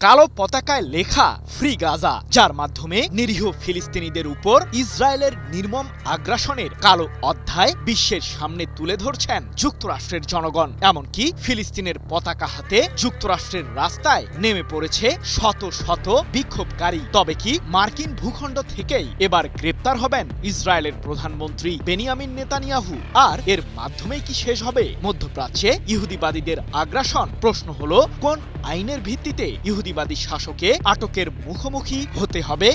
কালো পতাকায় লেখা ফ্রি গাজা, যার মাধ্যমে নিরীহ ফিলিস্তিনিদের উপর ইসরায়েলের নির্মম আগ্রাসনের কালো অধ্যায় বিশ্বের সামনে তুলে ধরছেন যুক্তরাষ্ট্রের জনগণ। এমনকি ফিলিস্তিনের পতাকা হাতে যুক্তরাষ্ট্রের রাস্তায় নেমে পড়েছে শত শত বিক্ষোভকারী। তবে কি মার্কিন ভূখণ্ড থেকেই এবার গ্রেপ্তার হবেন ইসরায়েলের প্রধানমন্ত্রী বেনিয়ামিন নেতানিয়াহু? আর এর মাধ্যমেই কি শেষ হবে মধ্যপ্রাচ্যে ইহুদিবাদীদের আগ্রাসন? প্রশ্ন হলো, কোন আইনের ভিত্তিতে ইহুদিবাদী শাসকে আটকের মুখোমুখি হতে হবে?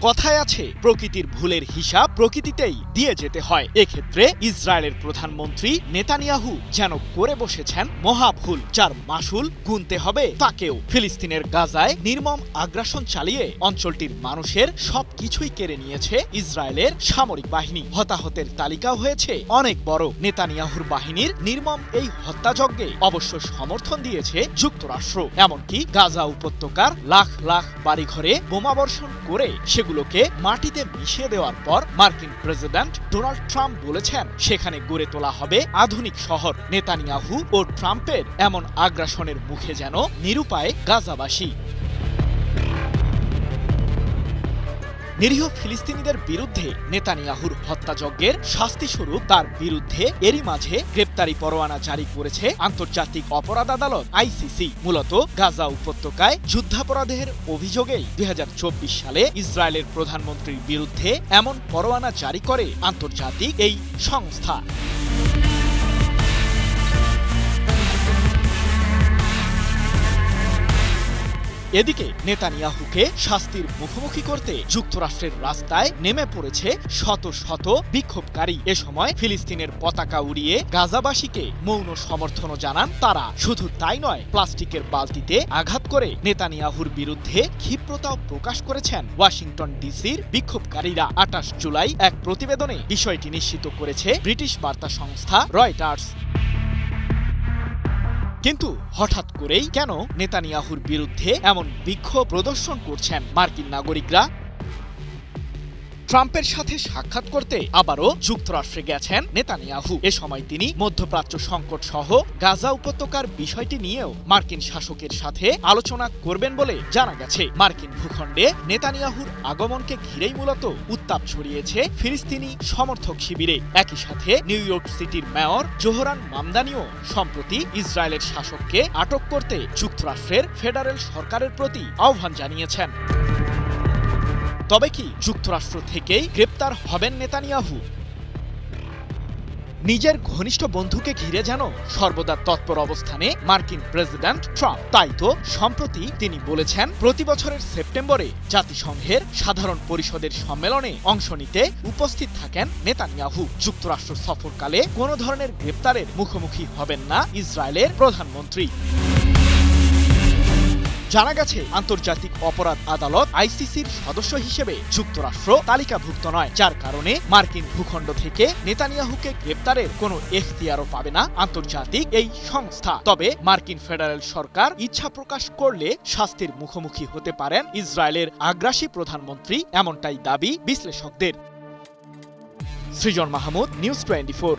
কথায় আছে, প্রকৃতির ভুলের হিসাব প্রকৃতিতেই দিয়ে যেতে হয়। এক্ষেত্রে ইসরায়েলের প্রধানমন্ত্রী নেতানিয়াহু যেন করে বসেছেন মহা ভুল, যার মাসুল গুনতে হবে তাকেও। ফিলিস্তিনের গাজায় নির্মম আগ্রাসন চালিয়ে অঞ্চলটির মানুষের সবকিছুই কেড়ে নিয়েছে ইসরায়েলের সামরিক বাহিনী। হতাহতের তালিকাও হয়েছে অনেক বড়। নেতানিয়াহুর বাহিনীর নির্মম এই হত্যাযজ্ঞে অবশ্য সমর্থন দিয়েছে যুক্তরাষ্ট্র। এমনকি গাজা উপত্যকার লাখ লাখ বাড়িঘরে বোমাবর্ষণ করে সেগুলোকে মাটিতে মিশিয়ে দেওয়ার পর মার্কিন প্রেসিডেন্ট ডোনাল্ড ট্রাম্প বলেছেন সেখানে গড়ে তোলা হবে আধুনিক শহর। নেতানিয়াহু ও ট্রাম্পের এমন আগ্রাসনের মুখে যেন নিরুপায় গাজাবাসী। নিরীহ ফিলিস্তিনিদের বিরুদ্ধে নেতানিয়াহুর হত্যাযজ্ঞের শাস্তিস্বরূপ তার বিরুদ্ধে এরই মাঝে গ্রেপ্তারি পরোয়ানা জারি করেছে আন্তর্জাতিক অপরাধ আদালত আইসিসি। মূলত গাজা উপত্যকায় যুদ্ধাপরাধের অভিযোগেই ২০২৪ সালে ইসরায়েলের প্রধানমন্ত্রীর বিরুদ্ধে এমন পরোয়ানা জারি করে আন্তর্জাতিক এই সংস্থা। এদিকে নেতানিয়াহুকে শাস্তির মুখোমুখি করতে যুক্তরাষ্ট্রের রাস্তায় নেমে পড়েছে শত শত বিক্ষোভকারী। এ সময় ফিলিস্তিনের পতাকা উড়িয়ে গাজাবাসীকে মৌন সমর্থনও জানান তারা। শুধু তাই নয়, প্লাস্টিকের বালতিতে আঘাত করে নেতানিয়াহুর বিরুদ্ধে ক্ষিপ্রতাও প্রকাশ করেছেন ওয়াশিংটন ডিসির বিক্ষোভকারীরা। ২৮ জুলাই এক প্রতিবেদনে বিষয়টি নিশ্চিত করেছে ব্রিটিশ বার্তা সংস্থা রয়টার্স। কিন্তু হঠাৎ করেই কেন নেতানিয়াহুর বিরুদ্ধে এমন বিক্ষোভ প্রদর্শন করছেন মার্কিন নাগরিকরা? ট্রাম্পের সাথে সাক্ষাৎ করতে আবারও যুক্তরাষ্ট্রে গেছেন নেতানিয়াহু। এ সময় তিনি মধ্যপ্রাচ্য সংকট সহ গাজা উপত্যকার বিষয়টি নিয়েও মার্কিন শাসকের সাথে আলোচনা করবেন বলে জানা গেছে। মার্কিন ভূখণ্ডে নেতানিয়াহুর আগমনকে ঘিরেই মূলত উত্তাপ ছড়িয়েছে ফিলিস্তিনি সমর্থক শিবিরে। একই সাথে নিউ ইয়র্ক সিটির মেয়র জোহরান মামদানিও সম্প্রতি ইসরায়েলের শাসককে আটক করতে যুক্তরাষ্ট্রের ফেডারেল সরকারের প্রতি আহ্বান জানিয়েছেন। তবে কি যুক্তরাষ্ট্র থেকেই গ্রেপ্তার হবেন নেতানিয়াহু? নিজের ঘনিষ্ঠ বন্ধুকে ঘিরে যেন সর্বদা তৎপর অবস্থানে মার্কিন প্রেসিডেন্ট ট্রাম্প। তাই তো সম্প্রতি তিনি বলেছেন, প্রতি বছরের সেপ্টেম্বরে জাতিসংঘের সাধারণ পরিষদের সম্মেলনে অংশ নিতে উপস্থিত থাকেন নেতানিয়াহু। যুক্তরাষ্ট্র সফরকালে কোনো ধরনের গ্রেপ্তারের মুখোমুখি হবেন না ইসরায়েলের প্রধানমন্ত্রী। জানা গেছে, আন্তর্জাতিক অপরাধ আদালত আইসিসির সদস্য হিসেবে যুক্তরাষ্ট্র তালিকাভুক্ত নয়, যার কারণে মার্কিন ভূখণ্ড থেকে নেতানিয়াহুকে গ্রেপ্তারের কোনো এখতিয়ারও পাবে না আন্তর্জাতিক এই সংস্থা। তবে মার্কিন ফেডারেল সরকার ইচ্ছা প্রকাশ করলে শাস্তির মুখোমুখি হতে পারেন ইসরায়েলের আগ্রাসী প্রধানমন্ত্রী, এমনটাই দাবি বিশ্লেষকদের। সৃজন মাহমুদ, নিউজ 24।